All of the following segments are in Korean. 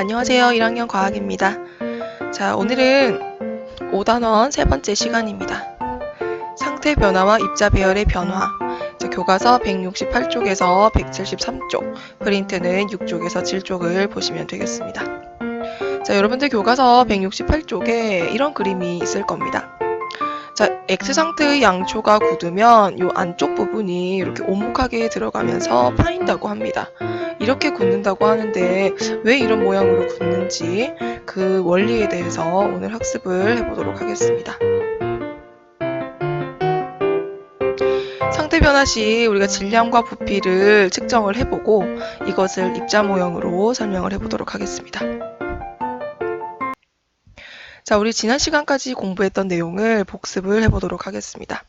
안녕하세요. 1학년 과학입니다. 자, 오늘은 5단원 세 번째 시간입니다. 상태 변화와 입자 배열의 변화. 자, 교과서 168쪽에서 173쪽, 프린트는 6쪽에서 7쪽을 보시면 되겠습니다. 자, 여러분들 교과서 168쪽에 이런 그림이 있을 겁니다. 자, X 상태의 양초가 굳으면 이 안쪽 부분이 이렇게 오목하게 들어가면서 파인다고 합니다. 이렇게 굳는다고 하는데 왜 이런 모양으로 굳는지 그 원리에 대해서 오늘 학습을 해보도록 하겠습니다. 상태 변화 시 우리가 질량과 부피를 측정을 해보고 이것을 입자 모형으로 설명을 해보도록 하겠습니다. 자, 우리 지난 시간까지 공부했던 내용을 복습을 해보도록 하겠습니다.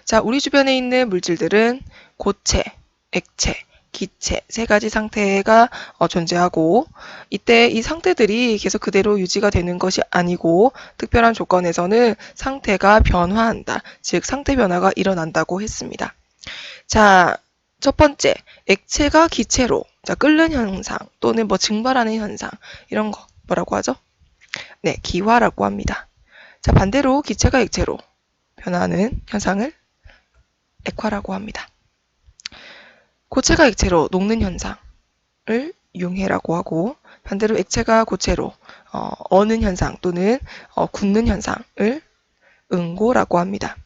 자, 우리 주변에 있는 물질들은 고체, 액체, 기체 세 가지 상태가 존재하고 이때 이 상태들이 계속 그대로 유지가 되는 것이 아니고 특별한 조건에서는 상태가 변화한다. 즉 상태 변화가 일어난다고 했습니다. 자, 첫 번째, 액체가 기체로 끓는 현상 또는 증발하는 현상 이런 거 뭐라고 하죠? 네, 기화라고 합니다. 자, 반대로 기체가 액체로 변하는 현상을 액화라고 합니다. 고체가 액체로 녹는 현상을 융해라고 하고 반대로 액체가 고체로 어는 현상 또는 굳는 현상을 응고라고 합니다.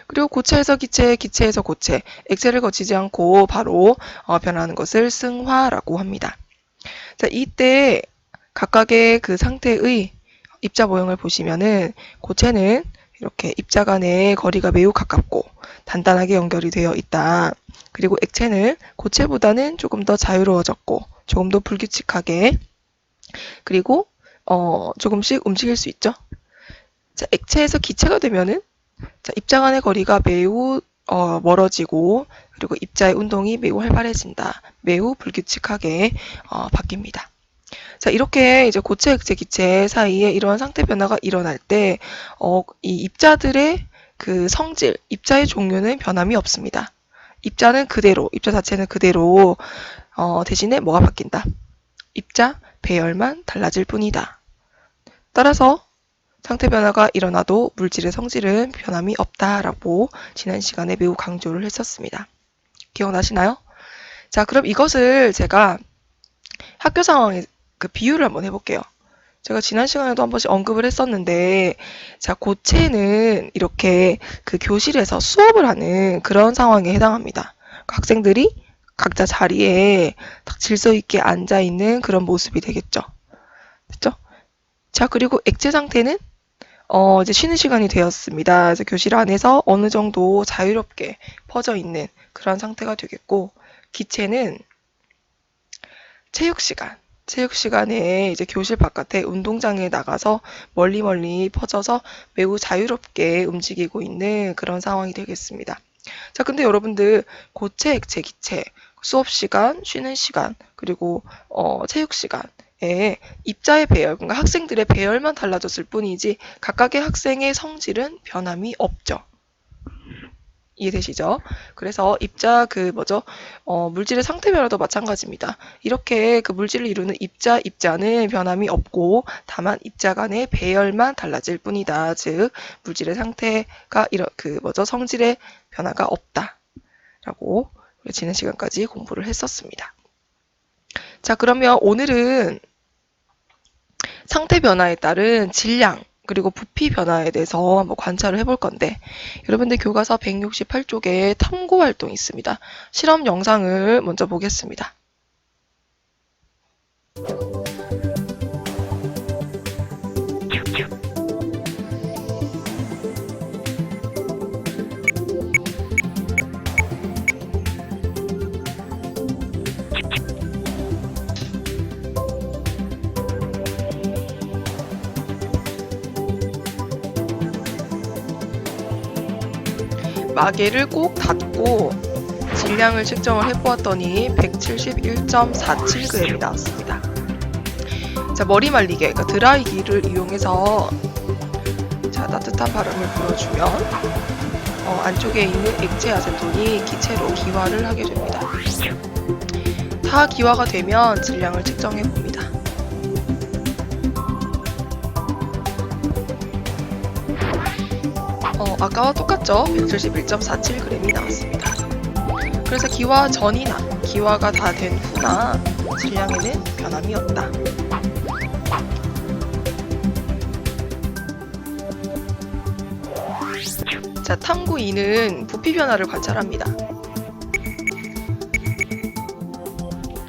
그리고 고체에서 기체, 기체에서 고체, 액체를 거치지 않고 바로 변하는 것을 승화라고 합니다. 자, 이때 각각의 그 상태의 입자 모형을 보시면은 고체는 이렇게 입자 간의 거리가 매우 가깝고 단단하게 연결이 되어 있다. 그리고 액체는 고체보다는 조금 더 자유로워졌고 조금 더 불규칙하게 그리고 조금씩 움직일 수 있죠. 자, 액체에서 기체가 되면은 자, 입자 간의 거리가 매우 멀어지고 그리고 입자의 운동이 매우 활발해진다. 매우 불규칙하게 바뀝니다. 자, 이렇게 이제 고체, 액체, 기체 사이에 이러한 상태 변화가 일어날 때, 이 입자들의 그 성질, 입자의 종류는 변함이 없습니다. 입자는 그대로, 입자 자체는 그대로, 대신에 뭐가 바뀐다? 입자 배열만 달라질 뿐이다. 따라서 상태 변화가 일어나도 물질의 성질은 변함이 없다라고 지난 시간에 매우 강조를 했었습니다. 기억나시나요? 자, 그럼 이것을 제가 학교 상황에 그 비유를 한번 해볼게요. 제가 지난 시간에도 한 번씩 언급을 했었는데, 자, 고체는 이렇게 그 교실에서 수업을 하는 그런 상황에 해당합니다. 학생들이 각자 자리에 딱 질서 있게 앉아 있는 그런 모습이 되겠죠. 됐죠? 자, 그리고 액체 상태는 이제 쉬는 시간이 되었습니다. 그래서 교실 안에서 어느 정도 자유롭게 퍼져 있는 그런 상태가 되겠고, 기체는 체육 시간에 이제 교실 바깥에 운동장에 나가서 멀리 퍼져서 매우 자유롭게 움직이고 있는 그런 상황이 되겠습니다. 자, 근데 여러분들 고체, 액체, 기체, 수업 시간, 쉬는 시간, 그리고 체육 시간에 입자의 배열, 그러니까 학생들의 배열만 달라졌을 뿐이지 각각의 학생의 성질은 변함이 없죠. 이해되시죠? 그래서 입자 물질의 상태 변화도 마찬가지입니다. 이렇게 그 물질을 이루는 입자는 변함이 없고 다만 입자 간의 배열만 달라질 뿐이다. 즉 물질의 상태가 성질의 변화가 없다라고 지난 시간까지 공부를 했었습니다. 자, 그러면 오늘은 상태 변화에 따른 질량 그리고 부피 변화에 대해서 한번 관찰을 해볼 건데 여러분들 교과서 168쪽에 탐구 활동이 있습니다. 실험 영상을 먼저 보겠습니다. 마개를 꼭 닫고 질량을 측정을 해보았더니 171.47g이 나왔습니다. 자, 머리 말리개, 그러니까 드라이기를 이용해서 자, 따뜻한 바람을 불어주면 안쪽에 있는 액체 아세톤이 기체로 기화를 하게 됩니다. 다 기화가 되면 질량을 측정해 봅니다. 아까와 똑같죠? 171.47g이 나왔습니다. 그래서 기화 전이나 기화가 다 된 후나 질량에는 변함이 없다. 자, 탐구 2는 부피 변화를 관찰합니다.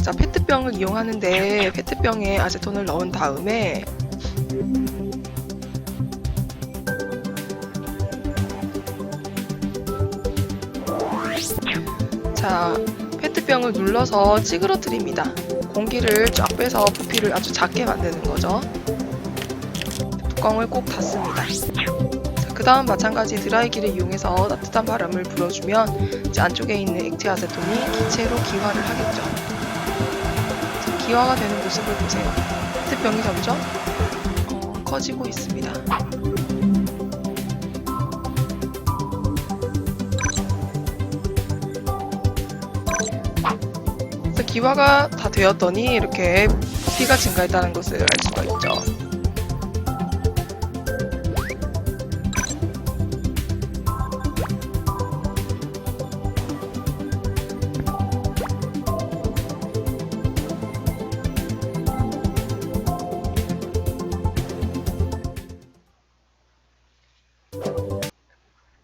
자, 페트병을 이용하는데 페트병에 아세톤을 넣은 다음에 자, 페트병을 눌러서 찌그러뜨립니다. 공기를 쫙 빼서 부피를 아주 작게 만드는 거죠. 뚜껑을 꼭 닫습니다. 그 다음 마찬가지 드라이기를 이용해서 따뜻한 바람을 불어주면 이제 안쪽에 있는 액체 아세톤이 기체로 기화를 하겠죠. 자, 기화가 되는 모습을 보세요. 페트병이 점점 커지고 있습니다. 그래서 기화가 다 되었더니 이렇게 부피가 증가했다는 것을 알 수가 있죠.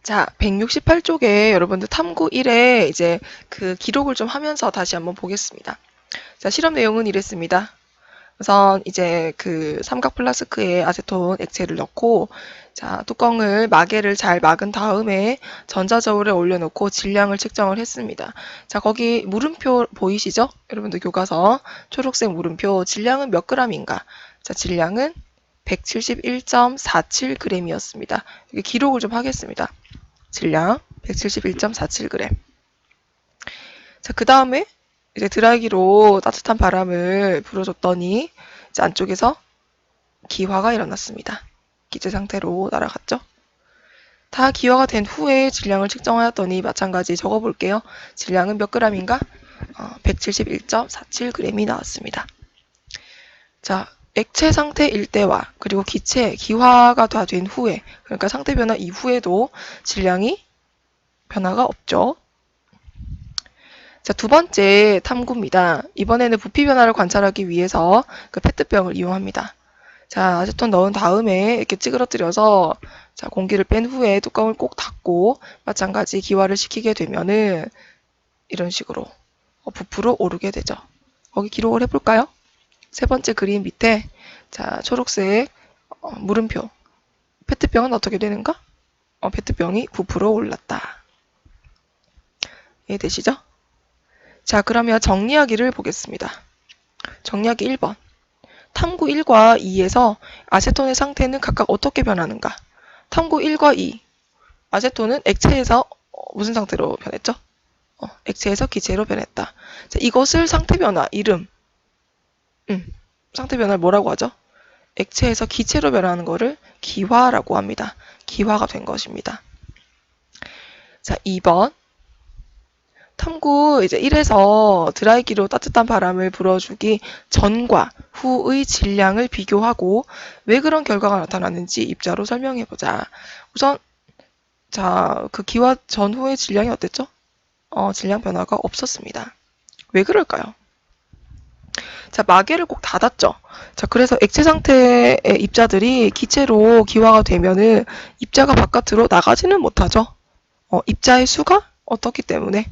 자, 168쪽에 여러분들 탐구 1에 이제 그 기록을 좀 하면서 다시 한번 보겠습니다. 자, 실험 내용은 이랬습니다. 우선 이제 그 삼각 플라스크에 아세톤 액체를 넣고 자, 뚜껑을 마개를 잘 막은 다음에 전자저울에 올려놓고 질량을 측정을 했습니다. 자, 거기 물음표 보이시죠? 여러분들 교과서 초록색 물음표 질량은 몇 g인가? 자, 질량은 171.47g이었습니다. 여기 기록을 좀 하겠습니다. 질량 171.47g. 자, 그 다음에 이제 드라이기로 따뜻한 바람을 불어줬더니 이제 안쪽에서 기화가 일어났습니다. 기체 상태로 날아갔죠. 다 기화가 된 후에 질량을 측정하였더니 마찬가지 적어볼게요. 질량은 몇 g인가? 171.47g이 나왔습니다. 자, 액체 상태일 때와 그리고 기체, 기화가 다 된 후에, 그러니까 상태 변화 이후에도 질량이 변화가 없죠. 자, 두 번째 탐구입니다. 이번에는 부피 변화를 관찰하기 위해서 그 페트병을 이용합니다. 자, 아세톤 넣은 다음에 이렇게 찌그러뜨려서 자, 공기를 뺀 후에 뚜껑을 꼭 닫고 마찬가지 기화를 시키게 되면은 이런 식으로 부풀어 오르게 되죠. 거기 기록을 해볼까요? 세 번째 그림 밑에 자, 초록색 물음표. 페트병은 어떻게 되는가? 페트병이 부풀어 올랐다. 이해되시죠? 자, 그러면 정리하기를 보겠습니다. 정리하기 1번. 탐구 1과 2에서 아세톤의 상태는 각각 어떻게 변하는가? 탐구 1과 2. 아세톤은 액체에서 무슨 상태로 변했죠? 액체에서 기체로 변했다. 자, 이것을 상태 변화, 이름. 상태 변화를 뭐라고 하죠? 액체에서 기체로 변하는 것을 기화라고 합니다. 기화가 된 것입니다. 자, 2번. 탐구 이제 1에서 드라이기로 따뜻한 바람을 불어주기 전과 후의 질량을 비교하고 왜 그런 결과가 나타났는지 입자로 설명해보자. 우선 자, 그 기화 전후의 질량이 어땠죠? 질량 변화가 없었습니다. 왜 그럴까요? 자, 마개를 꼭 닫았죠. 자, 그래서 액체 상태의 입자들이 기체로 기화가 되면은 입자가 바깥으로 나가지는 못하죠. 입자의 수가 어떻기 때문에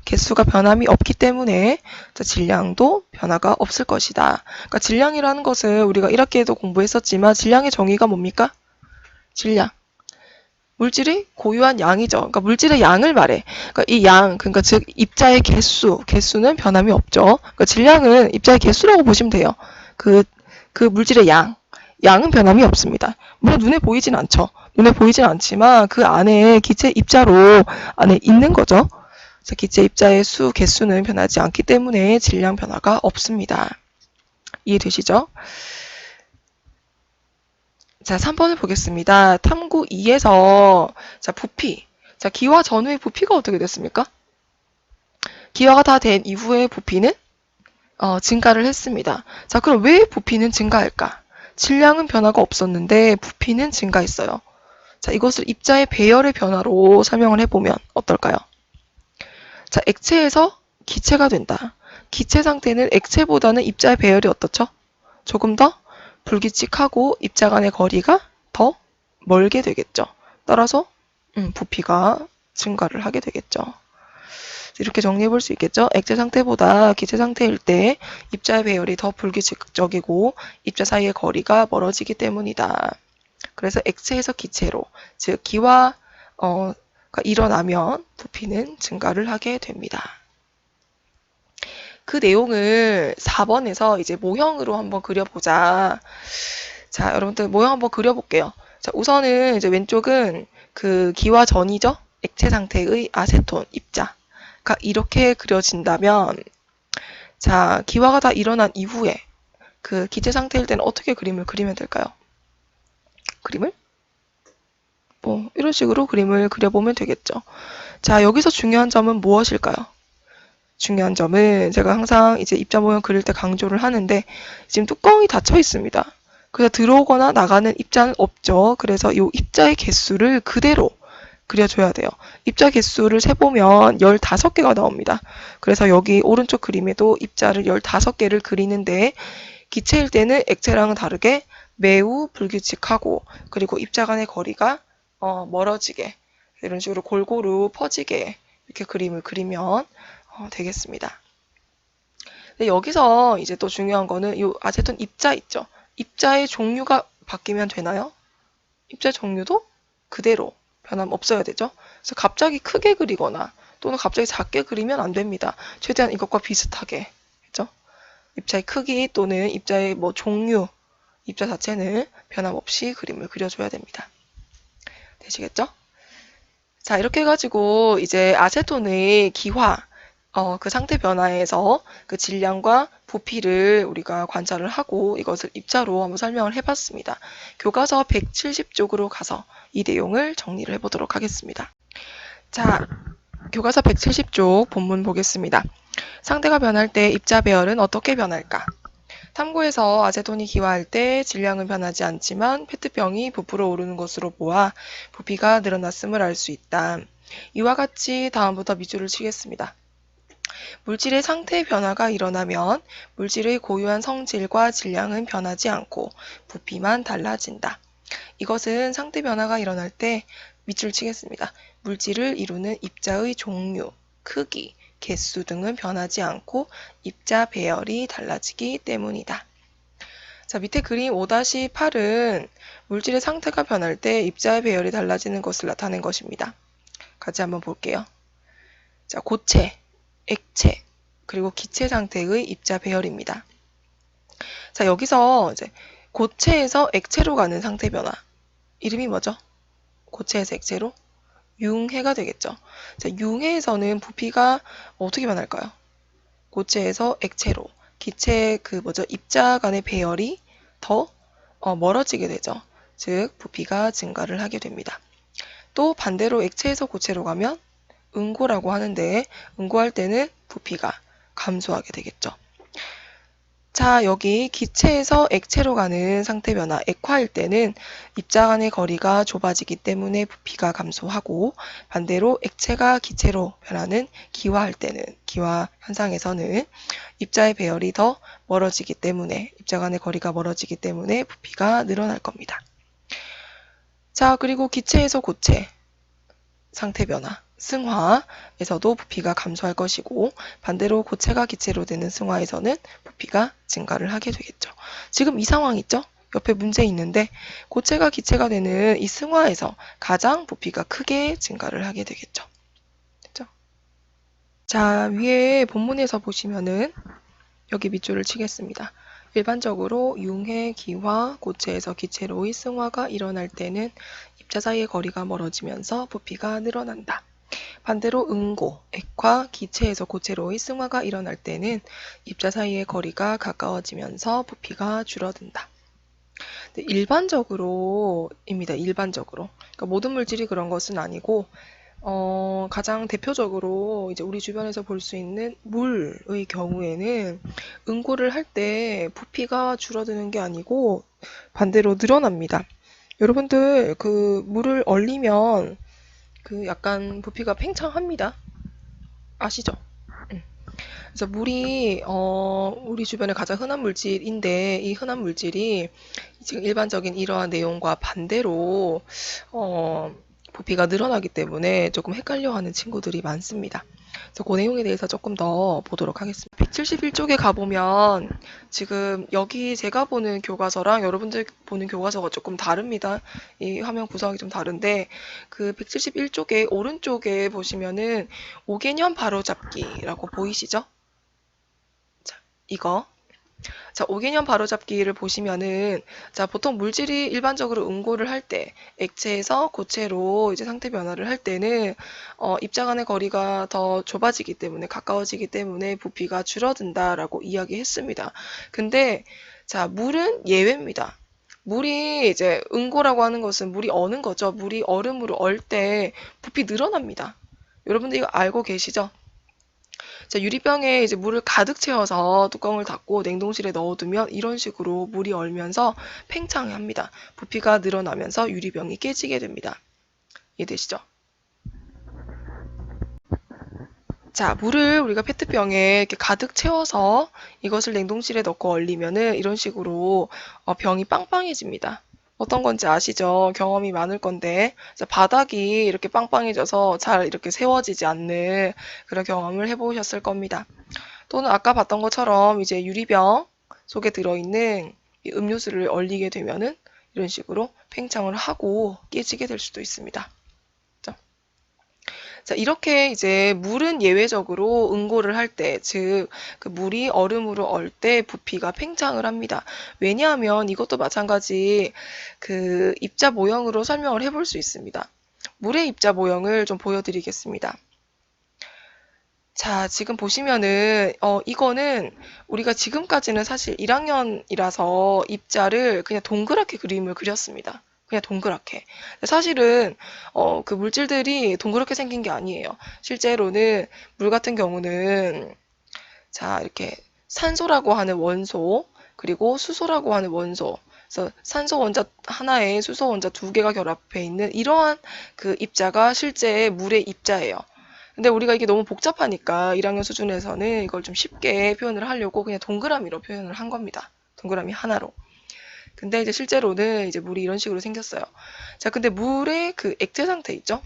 개수가 변함이 없기 때문에 자, 질량도 변화가 없을 것이다. 그러니까 질량이라는 것은 우리가 1학기에도 공부했었지만 질량의 정의가 뭡니까? 질량. 물질이 고유한 양이죠. 그러니까 물질의 양을 말해. 그러니까 이 양, 그러니까 즉 입자의 개수는 변함이 없죠. 그러니까 질량은 입자의 개수라고 보시면 돼요. 그 물질의 양은 변함이 없습니다. 물론 눈에 보이진 않죠. 눈에 보이진 않지만 그 안에 기체 입자로 안에 있는 거죠. 그래서 기체 입자의 개수는 변하지 않기 때문에 질량 변화가 없습니다. 이해되시죠? 자, 3번을 보겠습니다. 탐구 2에서 자, 부피. 자, 기화 전후의 부피가 어떻게 됐습니까? 기화가 다 된 이후의 부피는 증가를 했습니다. 자, 그럼 왜 부피는 증가할까? 질량은 변화가 없었는데 부피는 증가했어요. 자, 이것을 입자의 배열의 변화로 설명을 해보면 어떨까요? 자, 액체에서 기체가 된다. 기체 상태는 액체보다는 입자의 배열이 어떻죠? 조금 더 불규칙하고 입자 간의 거리가 더 멀게 되겠죠. 따라서 부피가 증가를 하게 되겠죠. 이렇게 정리해 볼 수 있겠죠. 액체 상태보다 기체 상태일 때 입자의 배열이 더 불규칙적이고 입자 사이의 거리가 멀어지기 때문이다. 그래서 액체에서 기체로, 즉 기화가 일어나면 부피는 증가를 하게 됩니다. 그 내용을 4번에서 이제 모형으로 한번 그려보자. 자, 여러분들 모형 한번 그려볼게요. 자, 우선은 이제 왼쪽은 그 기화 전이죠. 액체 상태의 아세톤 입자가 이렇게 그려진다면, 자, 기화가 다 일어난 이후에 그 기체 상태일 때는 어떻게 그림을 그리면 될까요? 그림을? 이런 식으로 그림을 그려보면 되겠죠. 자, 여기서 중요한 점은 무엇일까요? 중요한 점은 제가 항상 이제 입자 모형 그릴 때 강조를 하는데, 지금 뚜껑이 닫혀 있습니다. 그래서 들어오거나 나가는 입자는 없죠. 그래서 이 입자의 개수를 그대로 그려줘야 돼요. 입자 개수를 세보면 15개가 나옵니다. 그래서 여기 오른쪽 그림에도 입자를 15개를 그리는데, 기체일 때는 액체랑은 다르게 매우 불규칙하고, 그리고 입자 간의 거리가 멀어지게, 이런 식으로 골고루 퍼지게 이렇게 그림을 그리면 되겠습니다. 근데 여기서 이제 또 중요한 거는 이 아세톤 입자 있죠. 입자의 종류가 바뀌면 되나요? 입자 종류도 그대로 변함없어야 되죠. 그래서 갑자기 크게 그리거나 또는 갑자기 작게 그리면 안 됩니다. 최대한 이것과 비슷하게, 그렇죠? 입자의 크기 또는 입자의 종류, 입자 자체는 변함없이 그림을 그려줘야 됩니다. 되시겠죠? 자, 이렇게 해가지고 이제 아세톤의 기화, 그 상태 변화에서 그 질량과 부피를 우리가 관찰을 하고 이것을 입자로 한번 설명을 해봤습니다. 교과서 170쪽으로 가서 이 내용을 정리를 해보도록 하겠습니다. 자, 교과서 170쪽 본문 보겠습니다. 상태가 변할 때 입자 배열은 어떻게 변할까? 탐구에서 아세톤이 기화할 때 질량은 변하지 않지만 페트병이 부풀어 오르는 것으로 보아 부피가 늘어났음을 알 수 있다. 이와 같이 다음부터 밑줄을 치겠습니다. 물질의 상태 변화가 일어나면 물질의 고유한 성질과 질량은 변하지 않고 부피만 달라진다. 이것은 상태 변화가 일어날 때 밑줄 치겠습니다. 물질을 이루는 입자의 종류, 크기, 개수 등은 변하지 않고 입자 배열이 달라지기 때문이다. 자, 밑에 그림 5-8은 물질의 상태가 변할 때 입자의 배열이 달라지는 것을 나타낸 것입니다. 같이 한번 볼게요. 자, 고체, 액체, 그리고 기체 상태의 입자 배열입니다. 자, 여기서 이제 고체에서 액체로 가는 상태 변화. 이름이 뭐죠? 고체에서 액체로? 융해가 되겠죠. 자, 융해에서는 부피가 어떻게 변할까요? 고체에서 액체로. 기체 입자 간의 배열이 더 멀어지게 되죠. 즉, 부피가 증가를 하게 됩니다. 또 반대로 액체에서 고체로 가면 응고라고 하는데, 응고할 때는 부피가 감소하게 되겠죠. 자, 여기 기체에서 액체로 가는 상태 변화, 액화일 때는 입자 간의 거리가 좁아지기 때문에 부피가 감소하고, 반대로 액체가 기체로 변하는 기화할 때는, 기화 현상에서는 입자의 배열이 더 멀어지기 때문에, 입자 간의 거리가 멀어지기 때문에 부피가 늘어날 겁니다. 자, 그리고 기체에서 고체 상태 변화, 승화에서도 부피가 감소할 것이고, 반대로 고체가 기체로 되는 승화에서는 부피가 증가를 하게 되겠죠. 지금 이 상황 있죠? 옆에 문제 있는데 고체가 기체가 되는 이 승화에서 가장 부피가 크게 증가를 하게 되겠죠. 됐죠? 자, 위에 본문에서 보시면은 여기 밑줄을 치겠습니다. 일반적으로 융해, 기화, 고체에서 기체로의 승화가 일어날 때는 입자 사이의 거리가 멀어지면서 부피가 늘어난다. 반대로 응고, 액화, 기체에서 고체로의 승화가 일어날 때는 입자 사이의 거리가 가까워지면서 부피가 줄어든다. 일반적으로입니다. 일반적으로. 그러니까 모든 물질이 그런 것은 아니고, 가장 대표적으로 이제 우리 주변에서 볼 수 있는 물의 경우에는 응고를 할 때 부피가 줄어드는 게 아니고 반대로 늘어납니다. 여러분들 그 물을 얼리면 그 약간 부피가 팽창합니다. 아시죠? 그래서 물이 우리 주변에 가장 흔한 물질인데 이 흔한 물질이 지금 일반적인 이러한 내용과 반대로 부피가 늘어나기 때문에 조금 헷갈려하는 친구들이 많습니다. 그래서 그 내용에 대해서 조금 더 보도록 하겠습니다. 171쪽에 가보면 지금 여기 제가 보는 교과서랑 여러분들 보는 교과서가 조금 다릅니다. 이 화면 구성이 좀 다른데 그 171쪽에 오른쪽에 보시면은 5개년 바로잡기라고 보이시죠? 자, 이거. 자, 5개년 바로잡기를 보시면은, 자, 보통 물질이 일반적으로 응고를 할 때, 액체에서 고체로 이제 상태 변화를 할 때는, 입자 간의 거리가 더 좁아지기 때문에, 가까워지기 때문에 부피가 줄어든다라고 이야기했습니다. 근데, 자, 물은 예외입니다. 물이 이제 응고라고 하는 것은 물이 어는 거죠. 물이 얼음으로 얼 때 부피 늘어납니다. 여러분들 이거 알고 계시죠? 자, 유리병에 이제 물을 가득 채워서 뚜껑을 닫고 냉동실에 넣어두면 이런 식으로 물이 얼면서 팽창합니다. 부피가 늘어나면서 유리병이 깨지게 됩니다. 이해되시죠? 자, 물을 우리가 페트병에 이렇게 가득 채워서 이것을 냉동실에 넣고 얼리면은 이런 식으로 병이 빵빵해집니다. 어떤 건지 아시죠? 경험이 많을 건데 바닥이 이렇게 빵빵해져서 잘 이렇게 세워지지 않는 그런 경험을 해보셨을 겁니다. 또는 아까 봤던 것처럼 이제 유리병 속에 들어있는 이 음료수를 얼리게 되면은 이런 식으로 팽창을 하고 깨지게 될 수도 있습니다. 자, 이렇게 이제 물은 예외적으로 응고를 할 때, 즉, 그 물이 얼음으로 얼 때 부피가 팽창을 합니다. 왜냐하면 이것도 마찬가지 그 입자 모형으로 설명을 해볼 수 있습니다. 물의 입자 모형을 좀 보여드리겠습니다. 자, 지금 보시면은, 이거는 우리가 지금까지는 사실 1학년이라서 입자를 그냥 동그랗게 그림을 그렸습니다. 그냥 동그랗게. 사실은, 그 물질들이 동그랗게 생긴 게 아니에요. 실제로는 물 같은 경우는, 자, 이렇게 산소라고 하는 원소, 그리고 수소라고 하는 원소, 그래서 산소 원자 하나에 수소 원자 두 개가 결합해 있는 이러한 그 입자가 실제 물의 입자예요. 근데 우리가 이게 너무 복잡하니까 1학년 수준에서는 이걸 좀 쉽게 표현을 하려고 그냥 동그라미로 표현을 한 겁니다. 동그라미 하나로. 근데 이제 실제로는 이제 물이 이런 식으로 생겼어요. 자, 근데 물의 그 액체 상태 있죠?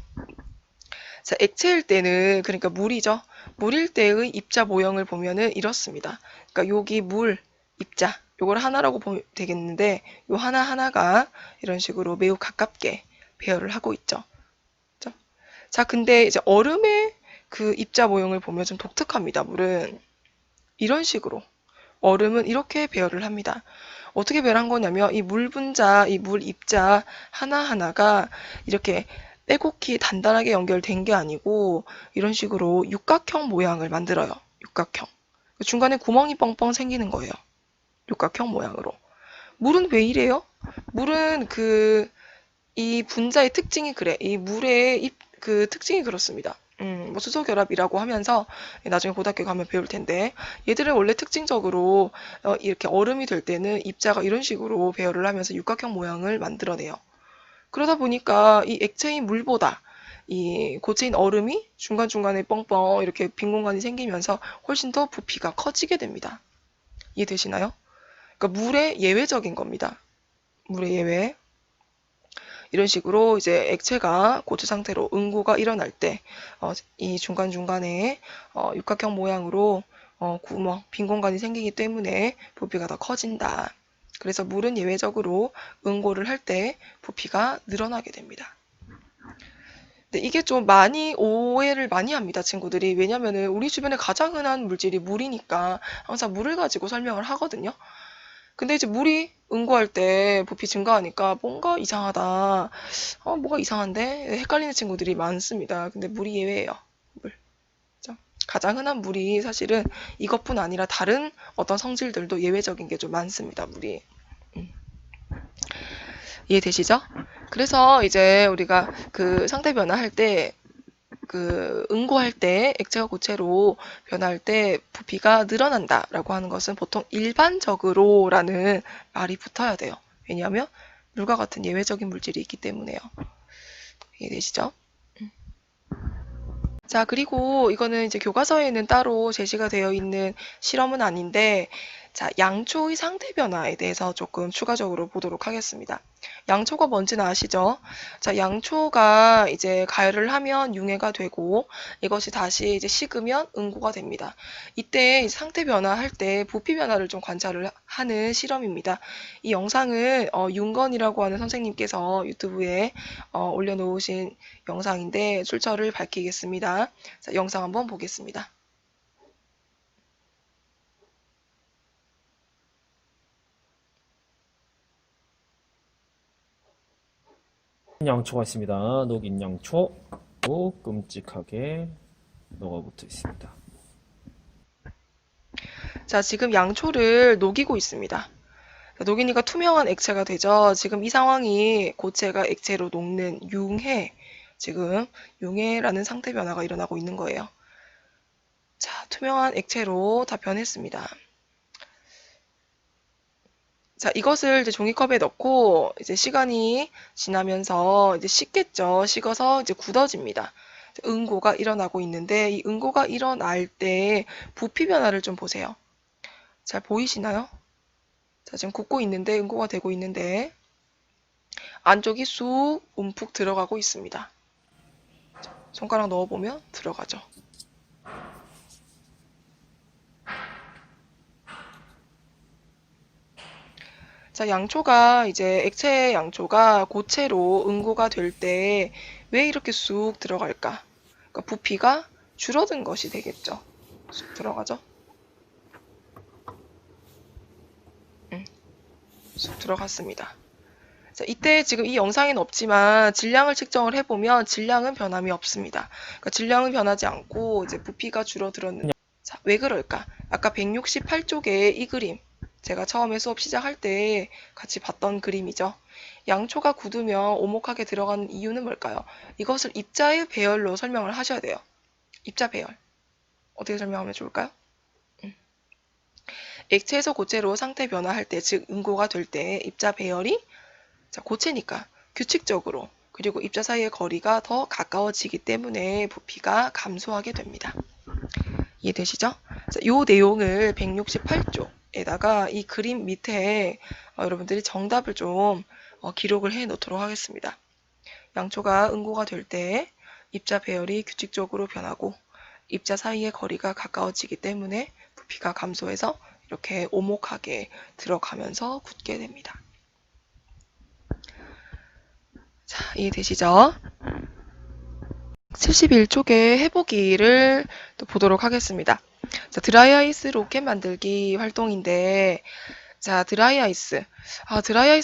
자, 액체일 때는 그러니까 물이죠. 물일 때의 입자 모형을 보면은 이렇습니다. 그러니까 여기 물, 입자, 요걸 하나라고 보면 되겠는데 요 하나하나가 이런 식으로 매우 가깝게 배열을 하고 있죠. 자, 근데 이제 얼음의 그 입자 모형을 보면 좀 독특합니다. 물은 이런 식으로 얼음은 이렇게 배열을 합니다. 어떻게 배열한 거냐면 이 물 분자, 이 물 입자 하나하나가 이렇게 빼곡히 단단하게 연결된 게 아니고 이런 식으로 육각형 모양을 만들어요. 육각형. 중간에 구멍이 뻥뻥 생기는 거예요. 육각형 모양으로. 물은 왜 이래요? 물은 이 분자의 특징이 그래. 이 물의 그 특징이 그렇습니다. 뭐 수소 결합이라고 하면서 나중에 고등학교 가면 배울 텐데 얘들은 원래 특징적으로 이렇게 얼음이 될 때는 입자가 이런 식으로 배열을 하면서 육각형 모양을 만들어내요. 그러다 보니까 이 액체인 물보다 이 고체인 얼음이 중간중간에 뻥뻥 이렇게 빈 공간이 생기면서 훨씬 더 부피가 커지게 됩니다. 이해되시나요? 그러니까 물의 예외적인 겁니다. 물의 예외. 이런 식으로 이제 액체가 고체 상태로 응고가 일어날 때, 이 중간중간에 육각형 모양으로 구멍, 빈 공간이 생기기 때문에 부피가 더 커진다. 그래서 물은 예외적으로 응고를 할 때 부피가 늘어나게 됩니다. 근데 이게 좀 많이 오해를 많이 합니다, 친구들이. 왜냐면은 우리 주변에 가장 흔한 물질이 물이니까 항상 물을 가지고 설명을 하거든요. 근데 이제 물이 응고할 때 부피 증가하니까 뭔가 이상하다. 뭐가 이상한데? 헷갈리는 친구들이 많습니다. 근데 물이 예외예요. 물. 그죠? 가장 흔한 물이 사실은 이것뿐 아니라 다른 어떤 성질들도 예외적인 게 좀 많습니다. 물이. 이해되시죠? 그래서 이제 우리가 그 상태 변화할 때 그 응고할 때 액체가 고체로 변할 때 부피가 늘어난다라고 하는 것은 보통 일반적으로라는 말이 붙어야 돼요. 왜냐하면 물과 같은 예외적인 물질이 있기 때문에요. 이해되시죠? 자, 그리고 이거는 이제 교과서에는 따로 제시가 되어 있는 실험은 아닌데, 자, 양초의 상태 변화에 대해서 조금 추가적으로 보도록 하겠습니다. 양초가 뭔지는 아시죠? 자, 양초가 이제 가열을 하면 융해가 되고, 이것이 다시 이제 식으면 응고가 됩니다. 이때 상태 변화할 때 부피 변화를 좀 관찰을 하는 실험입니다. 이 영상은 윤건이라고 하는 선생님께서 유튜브에 올려놓으신 영상인데 출처를 밝히겠습니다. 자, 영상 한번 보겠습니다. 양초가 있습니다. 녹인 양초 끔찍하게 녹아붙어 있습니다. 자, 지금 양초를 녹이고 있습니다. 녹이니까 투명한 액체가 되죠. 지금 이 상황이 고체가 액체로 녹는 융해, 지금 융해라는 상태 변화가 일어나고 있는 거예요. 자, 투명한 액체로 다 변했습니다. 자, 이것을 이제 종이컵에 넣고 이제 시간이 지나면서 이제 식겠죠. 식어서 이제 굳어집니다. 응고가 일어나고 있는데 이 응고가 일어날 때 부피 변화를 좀 보세요. 잘 보이시나요? 자, 지금 굳고 있는데 응고가 되고 있는데 안쪽이 쑥 움푹 들어가고 있습니다. 손가락 넣어보면 들어가죠. 자, 양초가 이제 액체 양초가 고체로 응고가 될 때 왜 이렇게 쑥 들어갈까? 그러니까 부피가 줄어든 것이 되겠죠. 쑥 들어가죠. 쑥 들어갔습니다. 자, 이때 지금 이 영상에는 없지만 질량을 측정을 해보면 질량은 변함이 없습니다. 그러니까 질량은 변하지 않고 이제 부피가 줄어들었는데 자, 왜 그럴까? 아까 168쪽에 이 그림 제가 처음에 수업 시작할 때 같이 봤던 그림이죠. 양초가 굳으면 오목하게 들어가는 이유는 뭘까요? 이것을 입자의 배열로 설명을 하셔야 돼요. 입자 배열. 어떻게 설명하면 좋을까요? 액체에서 고체로 상태 변화할 때, 즉 응고가 될 때 입자 배열이 자, 고체니까 규칙적으로 그리고 입자 사이의 거리가 더 가까워지기 때문에 부피가 감소하게 됩니다. 이해되시죠? 자, 이 내용을 168쪽에다가 이 그림 밑에 여러분들이 정답을 좀 기록을 해 놓도록 하겠습니다. 양초가 응고가 될 때 입자 배열이 규칙적으로 변하고 입자 사이의 거리가 가까워지기 때문에 부피가 감소해서 이렇게 오목하게 들어가면서 굳게 됩니다. 자, 이해되시죠? 71쪽의 해보기를 또 보도록 하겠습니다. 자, 드라이아이스 로켓 만들기 활동인데, 자, 드라이아이스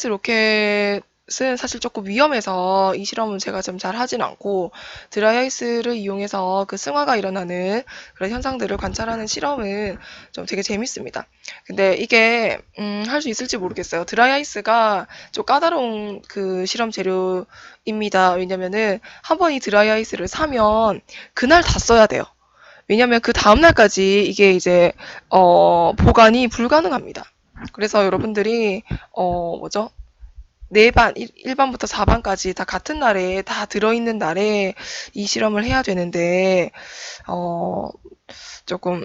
로켓은 사실 조금 위험해서 이 실험은 제가 좀 잘 하진 않고, 드라이아이스를 이용해서 그 승화가 일어나는 그런 현상들을 관찰하는 실험은 좀 되게 재밌습니다. 근데 이게, 할 수 있을지 모르겠어요. 드라이아이스가 좀 까다로운 그 실험 재료입니다. 왜냐면은 한 번 이 드라이아이스를 사면 그날 다 써야 돼요. 왜냐면 그 다음날까지 이게 이제, 보관이 불가능합니다. 그래서 여러분들이 뭐죠? 4반, 1반부터 4반까지 다 같은 날에 다 들어있는 날에 이 실험을 해야 되는데 조금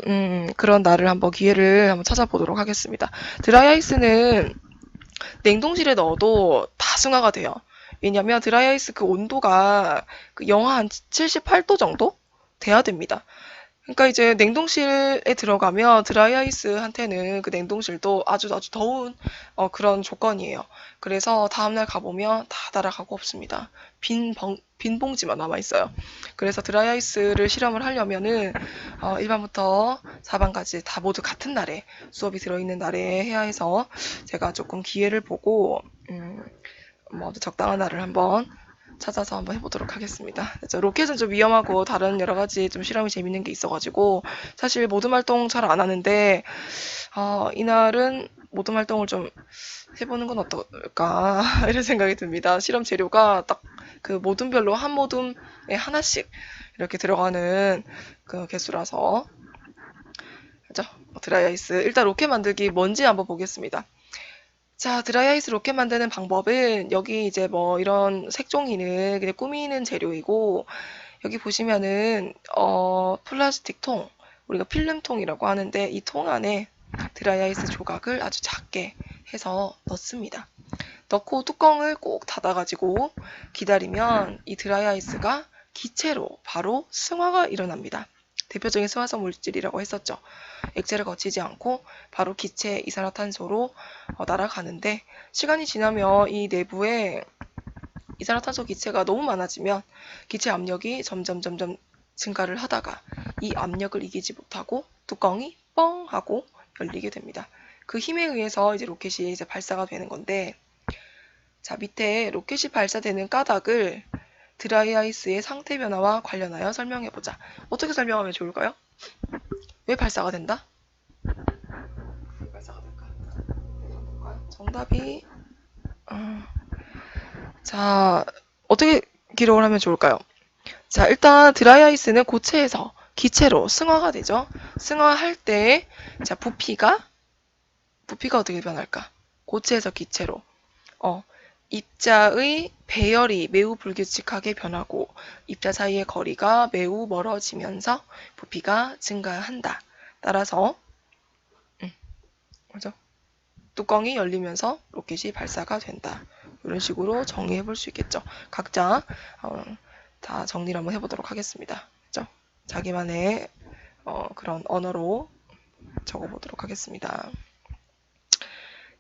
그런 날을 한번 기회를 한번 찾아보도록 하겠습니다. 드라이아이스는 냉동실에 넣어도 다 승화가 돼요. 왜냐면 드라이아이스 그 온도가 그 영하 한 78도 정도 돼야 됩니다. 그러니까 이제 냉동실에 들어가면 드라이아이스한테는 그 냉동실도 아주 더운 그런 조건이에요. 그래서 다음날 가보면 다 날아가고 없습니다. 빈 봉지만 남아있어요. 그래서 드라이아이스를 실험을 하려면은 1반부터 4반까지 다 모두 같은 날에 수업이 들어있는 날에 해야 해서 제가 조금 기회를 보고 뭐 적당한 날을 한번 찾아서 한번 해보도록 하겠습니다. 로켓은 좀 위험하고 다른 여러 가지 좀 실험이 재밌는 게 있어가지고 사실 모든 활동 잘 안 하는데 이날은 모든 활동을 좀 해보는 건 어떨까 이런 생각이 듭니다. 실험 재료가 딱 그 모둠별로 한 모둠에 하나씩 이렇게 들어가는 그 개수라서 그죠? 드라이아이스 일단 로켓 만들기 뭔지 한번 보겠습니다. 자, 드라이아이스 로켓 만드는 방법은 여기 이제 뭐 이런 색종이는 그냥 꾸미는 재료이고, 여기 보시면은 플라스틱 통, 우리가 필름통이라고 하는데 이 통 안에 드라이아이스 조각을 아주 작게 해서 넣습니다. 넣고 뚜껑을 꼭 닫아가지고 기다리면 이 드라이아이스가 기체로 바로 승화가 일어납니다. 대표적인 승화성 물질이라고 했었죠. 액체를 거치지 않고 바로 기체 이산화탄소로 날아가는데, 시간이 지나면 이 내부에 이산화탄소 기체가 너무 많아지면 기체 압력이 점점 증가를 하다가 이 압력을 이기지 못하고 뚜껑이 뻥 하고 열리게 됩니다. 그 힘에 의해서 이제 로켓이 이제 발사가 되는 건데, 자, 밑에 로켓이 발사되는 까닭을 드라이아이스의 상태 변화와 관련하여 설명해 보자. 어떻게 설명하면 좋을까요? 왜 발사가 된다? 왜 발사가 될까? 정답이 자, 어떻게 기록을 하면 좋을까요? 자, 일단 드라이아이스는 고체에서 기체로 승화가 되죠. 승화할 때, 자, 부피가 어떻게 변할까? 고체에서 기체로. 입자의 배열이 매우 불규칙하게 변하고 입자 사이의 거리가 매우 멀어지면서 부피가 증가한다. 따라서 그죠? 뚜껑이 열리면서 로켓이 발사가 된다. 이런 식으로 정리해 볼 수 있겠죠. 각자 다 정리를 한번 해보도록 하겠습니다. 그죠? 자기만의 그런 언어로 적어보도록 하겠습니다.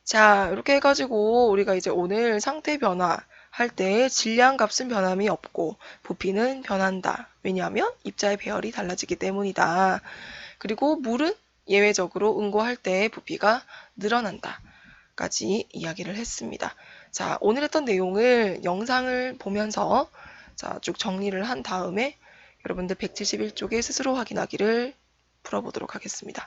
자, 이렇게 해가지고 우리가 이제 오늘 상태 변화 할 때 질량 값은 변함이 없고 부피는 변한다. 왜냐하면 입자의 배열이 달라지기 때문이다. 그리고 물은 예외적으로 응고할 때 부피가 늘어난다. 까지 이야기를 했습니다. 자, 오늘 했던 내용을 영상을 보면서 자, 쭉 정리를 한 다음에 여러분들 171쪽에 스스로 확인하기를 풀어보도록 하겠습니다.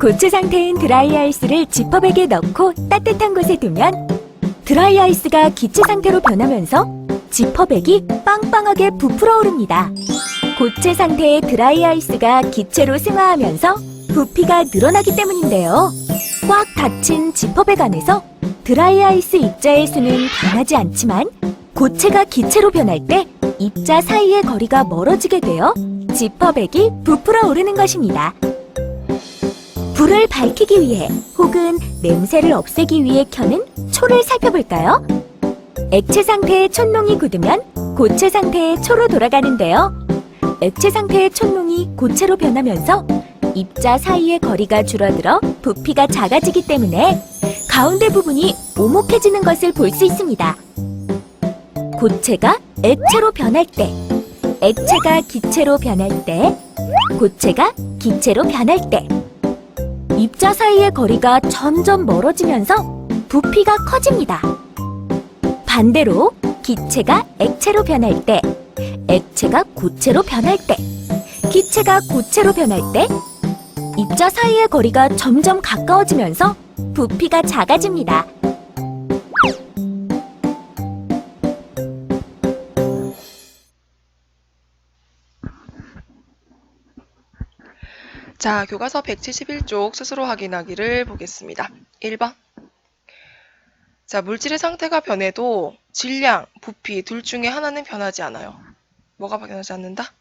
고체 상태인 드라이아이스를 지퍼백에 넣고 따뜻한 곳에 두면 드라이아이스가 기체 상태로 변하면서 지퍼백이 빵빵하게 부풀어 오릅니다. 고체 상태의 드라이아이스가 기체로 승화하면서 부피가 늘어나기 때문인데요. 꽉 닫힌 지퍼백 안에서 드라이아이스 입자의 수는 변하지 않지만 고체가 기체로 변할 때 입자 사이의 거리가 멀어지게 되어 지퍼백이 부풀어 오르는 것입니다. 불을 밝히기 위해 혹은 냄새를 없애기 위해 켜는 초를 살펴볼까요? 액체 상태의 촛농이 굳으면 고체 상태의 초로 돌아가는데요. 액체 상태의 촛농이 고체로 변하면서 입자 사이의 거리가 줄어들어 부피가 작아지기 때문에 가운데 부분이 오목해지는 것을 볼 수 있습니다. 고체가 액체로 변할 때, 액체가 기체로 변할 때, 고체가 기체로 변할 때 입자 사이의 거리가 점점 멀어지면서 부피가 커집니다. 반대로 기체가 액체로 변할 때, 액체가 고체로 변할 때, 기체가 고체로 변할 때 입자 사이의 거리가 점점 가까워지면서 부피가 작아집니다. 자, 교과서 171쪽 스스로 확인하기를 보겠습니다. 1번. 자, 물질의 상태가 변해도 질량, 부피 둘 중에 하나는 변하지 않아요. 뭐가 변하지 않는다?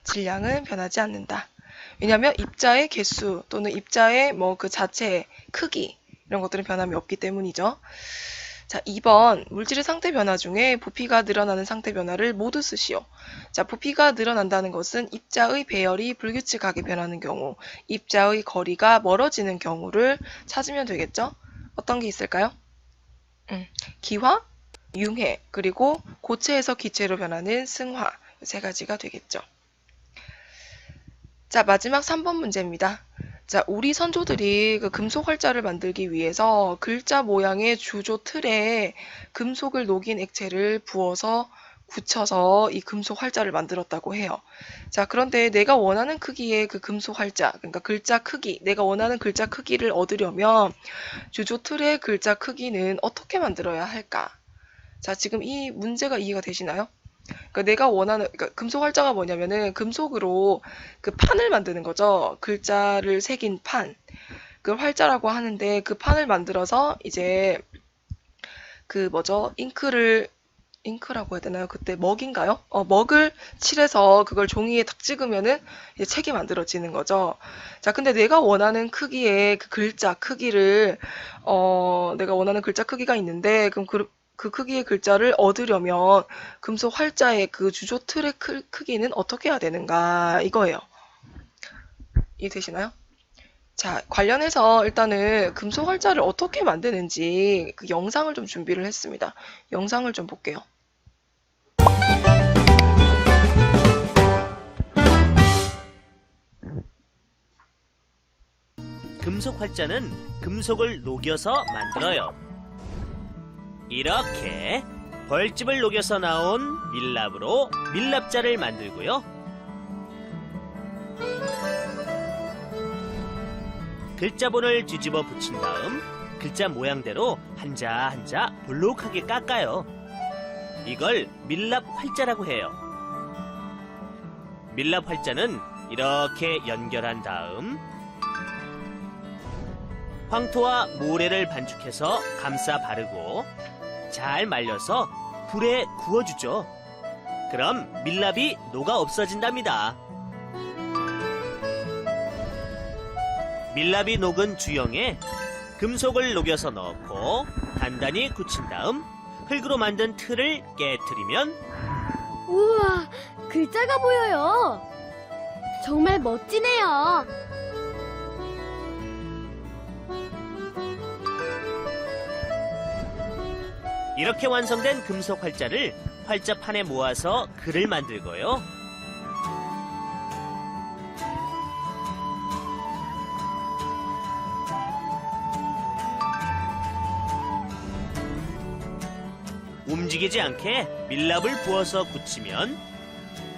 질량은 변하지 않는다. 왜냐하면 입자의 개수 또는 입자의 그 자체의 크기 이런 것들은 변함이 없기 때문이죠. 자, 2번 물질의 상태 변화 중에 부피가 늘어나는 상태 변화를 모두 쓰시오. 자, 부피가 늘어난다는 것은 입자의 배열이 불규칙하게 변하는 경우, 입자의 거리가 멀어지는 경우를 찾으면 되겠죠? 어떤 게 있을까요? 기화, 융해, 그리고 고체에서 기체로 변하는 승화, 세 가지가 되겠죠. 자, 마지막 3번 문제입니다. 자, 우리 선조들이 그 금속 활자를 만들기 위해서 글자 모양의 주조 틀에 금속을 녹인 액체를 부어서 굳혀서 이 금속 활자를 만들었다고 해요. 자, 그런데 내가 원하는 크기의 그 금속 활자, 그러니까 글자 크기, 내가 원하는 글자 크기를 얻으려면 주조 틀의 글자 크기는 어떻게 만들어야 할까? 자, 지금 이 문제가 이해가 되시나요? 그러니까 내가 원하는, 그러니까 금속 활자가 뭐냐면은 금속으로 그 판을 만드는 거죠. 글자를 새긴 판. 그걸 활자라고 하는데 그 판을 만들어서 이제 그 뭐죠? 잉크라고 해야 되나요? 그때 먹인가요? 먹을 칠해서 그걸 종이에 탁 찍으면은 이제 책이 만들어지는 거죠. 자, 근데 내가 원하는 크기의 그 글자 크기를, 내가 원하는 글자 크기가 있는데, 그럼 그 크기의 글자를 얻으려면 금속 활자의 그 주조 틀의 크기는 어떻게 해야 되는가? 이거예요. 이해되시나요? 자, 관련해서 일단은 금속 활자를 어떻게 만드는지 그 영상을 좀 준비를 했습니다. 영상을 좀 볼게요. 금속 활자는 금속을 녹여서 만들어요. 이렇게 벌집을 녹여서 나온 밀랍으로 밀랍자를 만들고요. 글자본을 뒤집어 붙인 다음 글자 모양대로 한자 한자 볼록하게 깎아요. 이걸 밀랍 활자라고 해요. 밀랍 활자는 이렇게 연결한 다음 황토와 모래를 반죽해서 감싸 바르고 잘 말려서 불에 구워주죠. 그럼 밀랍이 녹아 없어진답니다. 밀랍이 녹은 주형에 금속을 녹여서 넣고 단단히 굳힌 다음 흙으로 만든 틀을 깨트리면 우와, 글자가 보여요. 정말 멋지네요. 이렇게 완성된 금속 활자를 활자판에 모아서 글을 만들고요. 움직이지 않게 밀랍을 부어서 굳히면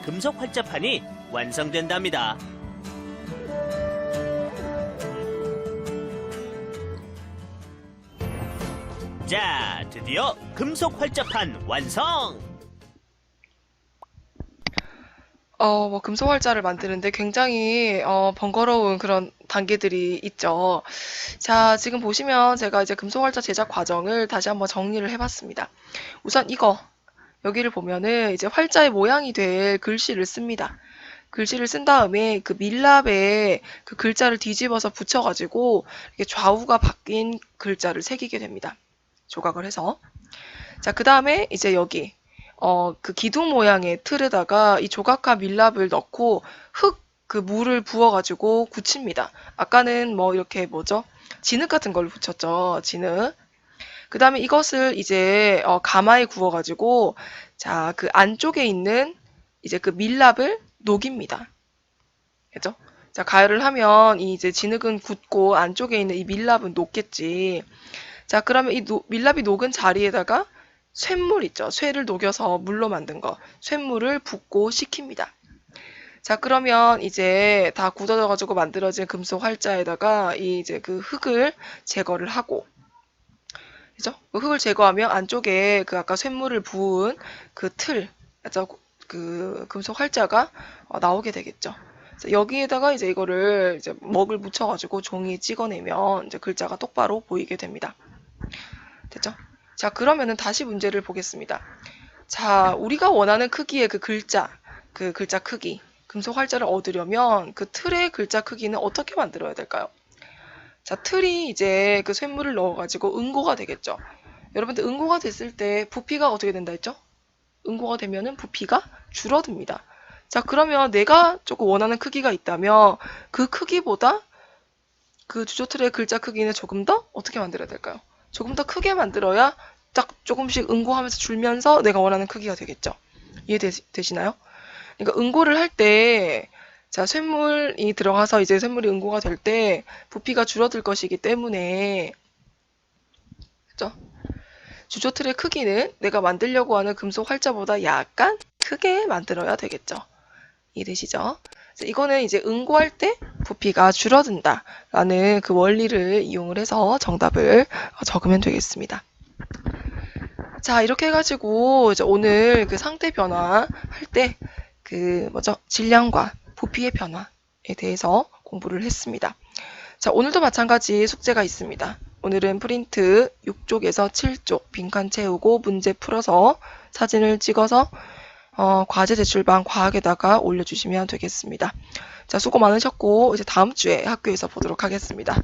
금속 활자판이 완성된답니다. 자, 드디어 금속 활자판 완성! 뭐 금속 활자를 만드는데 굉장히 번거로운 그런 단계들이 있죠. 자, 지금 보시면 제가 이제 금속 활자 제작 과정을 다시 한번 정리를 해봤습니다. 우선 여기를 보면은 이제 활자의 모양이 될 글씨를 씁니다. 글씨를 쓴 다음에 그 밀랍에 그 글자를 뒤집어서 붙여가지고 이렇게 좌우가 바뀐 글자를 새기게 됩니다. 조각을 해서. 자, 그 다음에 이제 여기 그 기둥 모양의 틀에다가 이 조각한 밀랍을 넣고 그 물을 부어가지고 굳힙니다. 아까는 뭐 이렇게 진흙 같은 걸 붙였죠. 진흙. 그 다음에 이것을 이제 가마에 구워가지고 자, 그 안쪽에 있는 이제 그 밀랍을 녹입니다. 그죠? 자, 가열을 하면 이제 진흙은 굳고 안쪽에 있는 이 밀랍은 녹겠지. 자, 그러면 이 밀랍이 녹은 자리에다가 쇳물 있죠. 쇠를 녹여서 물로 만든 거. 쇳물을 붓고 식힙니다. 자, 그러면 이제 다 굳어져가지고 만들어진 금속 활자에다가 이제 그 흙을 제거를 하고, 그죠? 그 흙을 제거하면 안쪽에 그 아까 쇳물을 부은 그 틀, 그 금속 활자가 나오게 되겠죠. 여기에다가 이제 이거를 이제 먹을 묻혀가지고 종이에 찍어내면 이제 글자가 똑바로 보이게 됩니다. 됐죠? 자, 그러면은 다시 문제를 보겠습니다. 자, 우리가 원하는 크기의 그 글자 크기, 금속 활자를 얻으려면 그 틀의 글자 크기는 어떻게 만들어야 될까요? 자, 틀이 이제 그 쇳물을 넣어가지고 응고가 되겠죠. 여러분들 응고가 됐을 때 부피가 어떻게 된다 했죠? 응고가 되면은 부피가 줄어듭니다. 자, 그러면 내가 조금 원하는 크기가 있다면 그 크기보다 그 주조틀의 글자 크기는 조금 더 어떻게 만들어야 될까요? 조금 더 크게 만들어야 딱 조금씩 응고하면서 줄면서 내가 원하는 크기가 되겠죠. 이해되시나요? 그러니까 응고를 할 때 자, 쇳물이 들어가서 이제 쇳물이 응고가 될 때 부피가 줄어들 것이기 때문에 그죠? 주조틀의 크기는 내가 만들려고 하는 금속 활자보다 약간 크게 만들어야 되겠죠. 이해되시죠? 이거는 이제 응고할 때 부피가 줄어든다라는 그 원리를 이용을 해서 정답을 적으면 되겠습니다. 자, 이렇게 해가지고 이제 오늘 그 상태 변화 할 때 질량과 부피의 변화에 대해서 공부를 했습니다. 자, 오늘도 마찬가지 숙제가 있습니다. 오늘은 프린트 6쪽에서 7쪽 빈칸 채우고 문제 풀어서 사진을 찍어서 과제 제출방 과학에다가 올려주시면 되겠습니다. 자, 수고 많으셨고 이제 다음 주에 학교에서 보도록 하겠습니다.